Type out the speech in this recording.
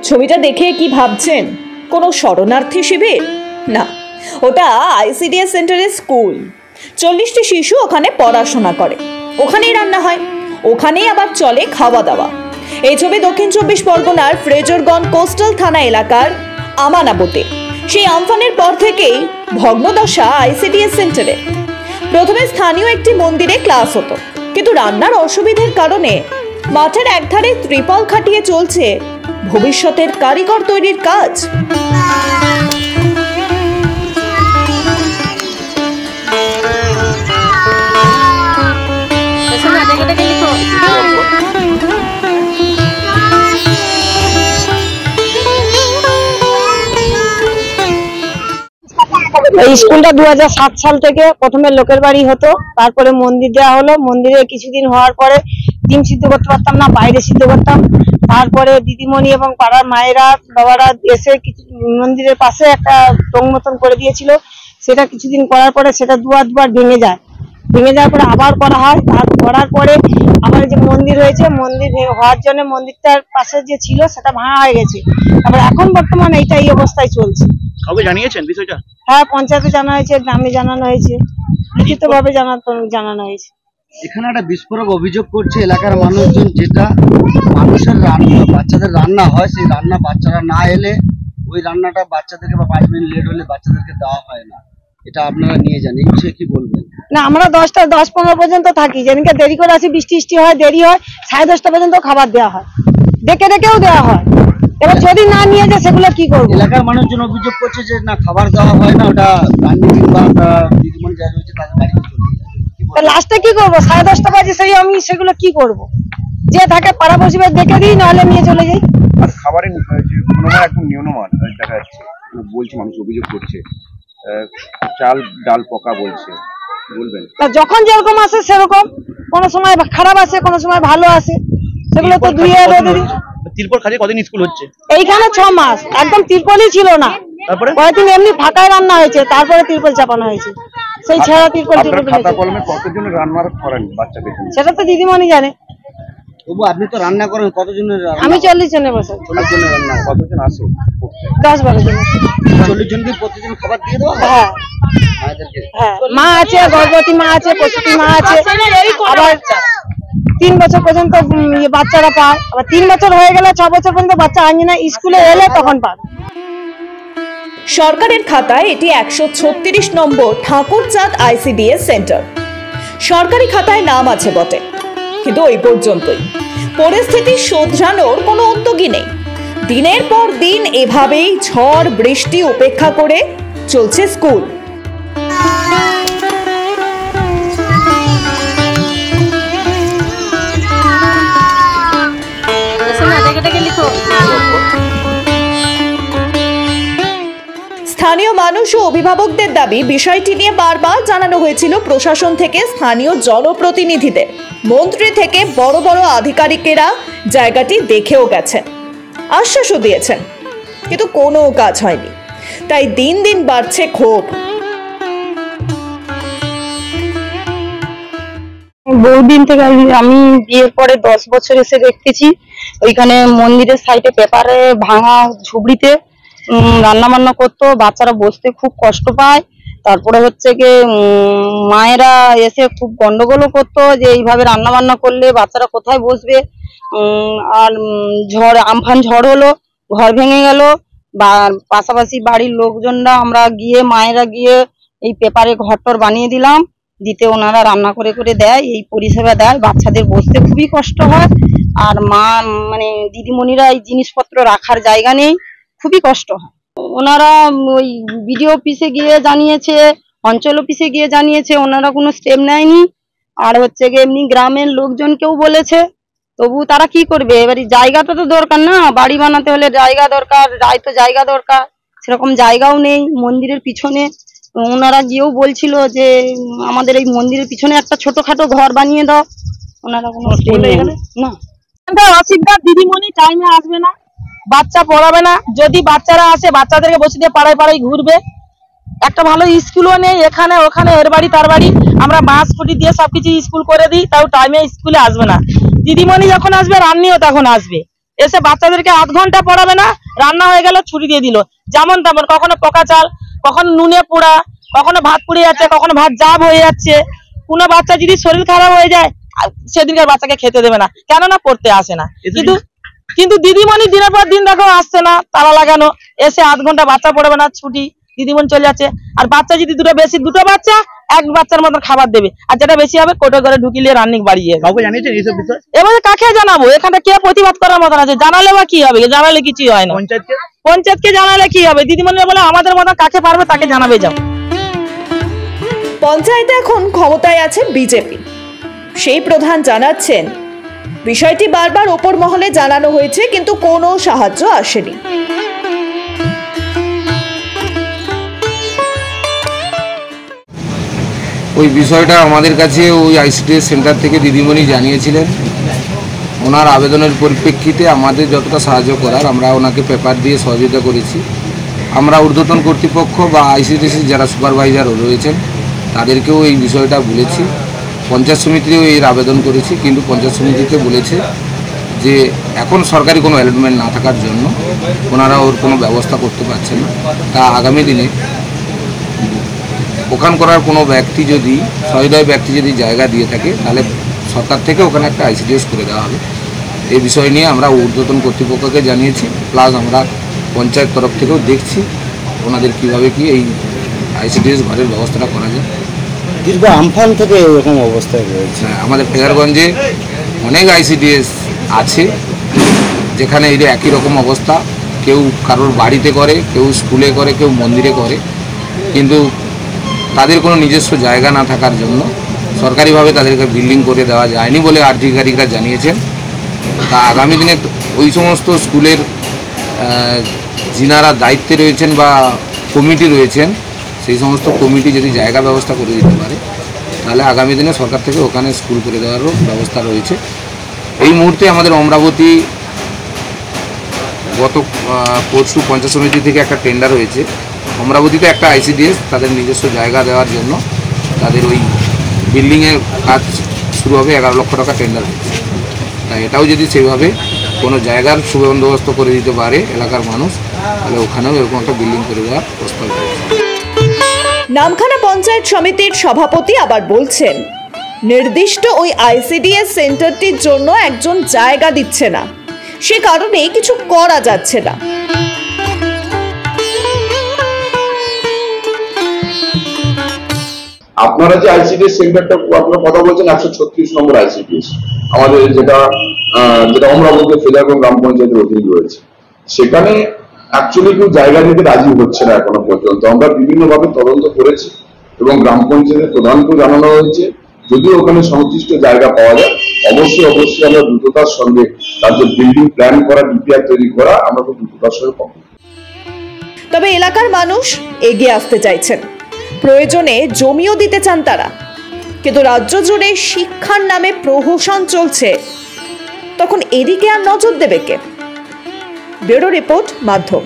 ছবিটা দেখে কি ভাবছেন কোনো শরণার্থী শিবির? না, ওটা আইসিডিএস সেন্টারের স্কুল। 40টি শিশু ওখানে পড়াশোনা করে, ওখানেই রান্না হয়, ওখানেই আবার চলে খাওয়া দাওয়া। এই ছবি দক্ষিণ 24 পরগনার ফ্রেজরগঞ্জ কোস্টাল থানা এলাকার আমানাবতে। সেই আমফানের পর থেকেই ভগ্নদশা আইসিডিএস সেন্টারে। প্রথমে স্থানীয় একটি মন্দিরে ক্লাস হতো, কিন্তু রান্নার অসুবিধার কারণে মাঠের একধারে ত্রিপল খাটিয়ে চলছে ভবিষ্যতের কারিগর তৈরির কাজ। এই স্কুলটা 2007 সাল থেকে প্রথমে লোকের বাড়ি হতো, তারপরে মন্দির দেওয়া হলো। মন্দিরে কিছুদিন হওয়ার পরে ডিম সিদ্ধ করতে পারতাম না, বাইরে সিদ্ধ করতাম। তারপরে দিদিমণি এবং পাড়ার মায়েরা বাবারা এসে কিছু মন্দিরের পাশে একটা টং মতন করে দিয়েছিল। সেটা কিছুদিন করার পরে সেটা দুবার ভেঙে যায়। ভেঙে যাওয়ার পরে আবার করা হয়। আর করার পরে আবার যে মন্দির হয়েছে, মন্দির হওয়ার জন্য মন্দিরটার পাশে যে ছিল সেটা ভাঙা হয়ে গেছে। তারপরে এখন বর্তমানে এইটা এই অবস্থায় চলছে। কাউকে জানিয়েছেন বিষয়টা? হ্যাঁ, পঞ্চায়েতে জানা হয়েছে, গ্রামে জানানো হয়েছে, লিখিত ভাবে জানানো হয়েছে। এখানে একটা বিস্ফোরক অভিযোগ করছে এলাকার মানুষজন, যেটা মানুষের রান্না, বাচ্চাদের রান্না হয়, সেই রান্না বাচ্চারা না এলে ওই রান্নাটা বাচ্চাদেরকে বা 5 মিনিট লেট হলে বাচ্চাদেরকে দেওয়া হয় না। এটা আপনারা নিয়ে যান, এই বিষয়ে কি বলবেন? না, আমরা 10-15 পর্যন্ত থাকি। যেদিনকে দেরি করে আসি, বৃষ্টি হয়, দেরি হয়, 10:30 পর্যন্ত খাবার দেওয়া হয়, ডেকেও দেওয়া হয়। এবার যদি না নিয়ে যায় সেগুলো কি করবো? এলাকার মানুষজন অভিযোগ করছে যে না, খাবার দেওয়া হয় না, ওটা রান্নি কিংবা দিদিমণি যা রয়েছে তাদের বাড়িতে চলে যায়। লাস্টে কি করবো? 10:30 বাজে, আমি সেগুলো কি করবো? যে থাকে পাড়া পড়শিদের দেখে দিই, নাহলে নিয়ে চলে যাই। আর খাবারের গুণমান একদম নিম্নমান দেখা যাচ্ছে, বলছে মানুষ অভিযোগ করছে, চাল ডাল পকা বলছে, বলবেন? যখন যেরকম আসে সেরকম, কোনো সময় খারাপ আসে, কোনো সময় ভালো আসে, সেগুলো তো ধুয়ে দিই। তিরপল খাজে কদিন স্কুল হচ্ছে? এইখানে 6 মাস একদম তিরপলই ছিল না। তারপরে কয়েকদিন এমনি ফাঁকায় রান্না হয়েছে, তারপরে তিরপল চাপানো হয়েছে। সেই ছাড়া তিরপল খাতা কলমে কতজন রান্না করেন বাচ্চাদের? সেটা তো দিদিমণি জানে। তবু আপনি তো রান্না করেন, কতজনের? আমি 40 জনের বসে। 40 জনের রান্না। কতজন আসে? 10-12 জন। 40 জনকে প্রতিদিন খাবার দিয়ে দেওয়া হয়? হ্যাঁ, মায়েদেরকে? মা আছে, গর্ভবতী মা আছে, প্রসূতি মা আছে। আবার 3 বছর পর্যন্ত বাচ্চারা পায়। আবার 3 বছর হয়ে গেলে 6 বছর পর্যন্ত বাচ্চা আনি না, স্কুলে এলে তখন পাবে। সরকারের খাতায় এটি 136 নম্বর ঠাকুরচাঁদ আইসিডিএস সেন্টার। সরকারি খাতায় নাম আছে বটে, কিন্তু ওই পর্যন্তই। পরিস্থিতি শোধরানোর কোনো উদ্যোগই নেই। দিনের পর দিন এভাবেই ঝড় বৃষ্টি উপেক্ষা করে চলছে স্কুল। স্থানীয় মানুষ ও অভিভাবকদের দাবি, বিষয়টি নিয়ে বারবার জানানো হয়েছিল প্রশাসন থেকে স্থানীয় জনপ্রতিনিধিদের। মন্ত্রী থেকে বড় বড় আধিকারিকেরা জায়গাটি দেখেও গেছেন, আশ্বাসও দিয়েছেন, কিন্তু কোনো কাজ হয়নি। তাই দিন দিন বাড়ছে ক্ষোভ। বহুদিন থেকে আমি বিয়ের পরে 10 বছর এসে দেখতেছি, ওইখানে মন্দিরের সাইডে পেপারে ভাঙা ঝুবড়িতে রান্না বান্না করতো। বাচ্চারা বসতে খুব কষ্ট পায়। তারপরে হচ্ছে কি মায়েরা এসে খুব গন্ডগোলও করতো যে এইভাবে রান্না বান্না করলে বাচ্চারা কোথায় বসবে। আর আমফান ঝড় হলো, ঘর ভেঙে গেল। বা পাশাপাশি বাড়ির লোকজনরা আমরা গিয়ে, মায়েরা গিয়ে এই পেপারে ঘরটর বানিয়ে দিলাম, দিতে ওনারা রান্না করে দেয়, এই পরিষেবা দেয়। বাচ্চাদের বসতে খুবই কষ্ট হয়। আর মানে দিদিমণিরা এই জিনিসপত্র রাখার জায়গা নেই, খুবই কষ্ট হয়। ওনারা ওই বিডিও অফিসে গিয়ে জানিয়েছে, অঞ্চল অফিসে গিয়ে জানিয়েছে, ওনারা কোনো স্টেপ নেয়নি। আর হচ্ছে গিয়ে এমনি গ্রামের লোকজনকেও বলেছে, তবু তারা কি করবে? এবারে জায়গাটা তো দরকার না, বাড়ি বানাতে হলে জায়গা দরকার, তো জায়গা দরকার, সেরকম জায়গাও নেই। মন্দিরের পিছনে ওনারা গিয়েও বলছিল যে আমাদের এই মন্দিরের পিছনে একটা ছোটখাটো ঘর বানিয়ে দাও, ওনারা কোনো স্টেপ নেয়নি। না, অসুবিধা, দিদিমণি টাইমে আসবে না, বাচ্চা পড়াবে না। যদি বাচ্চারা আসে, বাচ্চাদেরকে বসে দিয়ে পাড়ায় পাড়ায় ঘুরবে। একটা ভালো স্কুলও নেই, এখানে ওখানে এর বাড়ি তার বাড়ি। আমরা বাস ফুটি দিয়ে সবকিছু স্কুল করে দিই, তাও টাইমে স্কুলে আসবে না। দিদিমণি যখন আসবে, রান্নিও তখন আসবে। এসে বাচ্চাদেরকে আধ ঘন্টা পড়াবে না, রান্না হয়ে গেল ছুটি দিয়ে দিল যেমন তেমন, কখনো পকা চাল, কখনো নুনে পোড়া, কখনো ভাত পুড়ে যাচ্ছে, কখনো ভাত জাব হয়ে যাচ্ছে। কোনো বাচ্চা যদি শরীর খারাপ হয়ে যায় সেদিনকার বাচ্চাকে খেতে দেবে না, কেননা পড়তে আসে না। কিন্তু দিদিমণি দিনের পর দিন দেখো আসছে না, তালা লাগানো, এসে আধ ঘন্টা বাচ্চা পড়বে না, ছুটি, দিদিমণি চলে যাচ্ছে। আর বাচ্চা যদি দুটো বাচ্চা এক বাচ্চার মতন খাবার দেবে, আর যেটা বেশি হবে কোটো করে ঢুকিলে রান্নিং বাড়িয়ে। কাউকে জানিয়েছেন এইসব বিষয়? এবারে কাকে জানাবো? এখানে কে প্রতিবাদ করার মতন আছে? জানালে বা কি হবে? জানালে কিছুই হয় না। পঞ্চায়েতকে জানালে কি হবে? দিদিমণিরা বলে আমাদের মতন কাকে পারবে তাকে জানাবে যাও। পঞ্চায়েতে এখন ক্ষমতায় আছে বিজেপি। সেই প্রধান জানাচ্ছেন, বিষয়টি বারবার ওপর মহলে জানানো হয়েছে কিন্তু কোনো সাহায্য আসেনি। ওই বিষয়টা আমাদের কাছে ওই আইসিডিএস সেন্টার থেকে দিদিমণি জানিয়েছিলেন। ওনার আবেদনের পরিপ্রেক্ষিতে আমাদের যতটা সাহায্য করার আমরা ওনাকে পেপার দিয়ে সহযোগিতা করেছি। আমরা ঊর্ধ্বতন কর্তৃপক্ষ বা আইসিডিএসের যারা সুপারভাইজার রয়েছেন তাদেরকেও এই বিষয়টা বলেছি। পঞ্চায়েত সমিতিতেও এর আবেদন করেছি, কিন্তু পঞ্চায়েত সমিতিতে বলেছে যে এখন সরকারি কোনো অ্যালটমেন্ট না থাকার জন্য ওনারা ওর কোনো ব্যবস্থা করতে পারছেন না। তা আগামী দিনে ওখান করার কোনো ব্যক্তি যদি সহৃদয় ব্যক্তি যদি জায়গা দিয়ে থাকে তাহলে সরকার থেকে ওখানে একটা আইসিডিএস করে দেওয়া হবে। এই বিষয় নিয়ে আমরা ঊর্ধ্বতন কর্তৃপক্ষকে জানিয়েছি, প্লাস আমরা পঞ্চায়েত তরফ থেকেও দেখছি ওনাদের কীভাবে কি এই আইসিডিএস ঘরের ব্যবস্থাটা করা যায়। দীর্ঘ আমফান থেকে এরকম অবস্থায় রয়েছে। আমাদের ফেজারগঞ্জে অনেক আইসিডিএস আছে যেখানে এই একই রকম অবস্থা, কেউ কারোর বাড়িতে করে, কেউ স্কুলে করে, কেউ মন্দিরে করে, কিন্তু তাদের কোনো নিজস্ব জায়গা না থাকার জন্য সরকারিভাবে তাদেরকে বিল্ডিং করে দেওয়া যায়নি বলে আধিকারিকরা জানিয়েছেন। তা আগামী দিনে ওই সমস্ত স্কুলের যিনারা দায়িত্বে রয়েছেন বা কমিটি রয়েছেন, সেই সমস্ত কমিটি যদি জায়গা ব্যবস্থা করে দিতে পারে তাহলে আগামী দিনে সরকার থেকে ওখানে স্কুল করে দেওয়ারও ব্যবস্থা রয়েছে। এই মুহূর্তে আমাদের অমরাবতী গত পরশু পঞ্চায়েত সমিতি থেকে একটা টেন্ডার হয়েছে। অমরাবতীতে একটা আইসিডিএস তাদের নিজস্ব জায়গা দেওয়ার জন্য তাদের ওই বিল্ডিংয়ের কাজ শুরু হবে, 11 লক্ষ টাকা টেন্ডার হয়েছে। তাই এটাও যদি সেভাবে কোনো জায়গার সুবন্দোবস্ত করে দিতে পারে এলাকার মানুষ, তাহলে ওখানেও এরকম একটা বিল্ডিং করে দেওয়ার প্রস্তাব রয়েছে। নামখানা পঞ্চায়েত সমিতির সভাপতি আবার বলছেন, নির্দিষ্ট ওই আইসিডিএস সেন্টারটির জন্য একজন জায়গা দিচ্ছে না, সে কারণে কিছু করা যাচ্ছে না। আপনারা যে আইসিডিএস সেন্টারটা আপনারা কথা বলছেন 136 নম্বর আইসিডিএস আমাদের যেটা অমরাবতী ফেজারগঞ্জ গ্রাম পঞ্চায়েতের অধীন রয়েছে, সেখানে অ্যাকচুয়ালি কেউ জায়গা দিতে রাজি হচ্ছে না এখনো পর্যন্ত। আমরা বিভিন্নভাবে তদন্ত করেছি এবং গ্রাম পঞ্চায়েতের প্রধানকেও জানানো হয়েছে, যদি ওখানে সংশ্লিষ্ট জায়গা পাওয়া যায় অবশ্যই আমরা দ্রুততার সঙ্গে তাদের বিল্ডিং প্ল্যান করা, ডিপিআর তৈরি করা আমরা খুব দ্রুততার সঙ্গে পাবো। তবে এলাকার মানুষ এগিয়ে আসতে চাইছেন, প্রয়োজনে জমিও দিতে চান তারা, কিন্তু রাজ্য জুড়ে শিক্ষার নামে প্রহসন চলছে, তখন এদিকে আর নজর দেবে কে? ব্যুরো রিপোর্ট, মাধ্যম।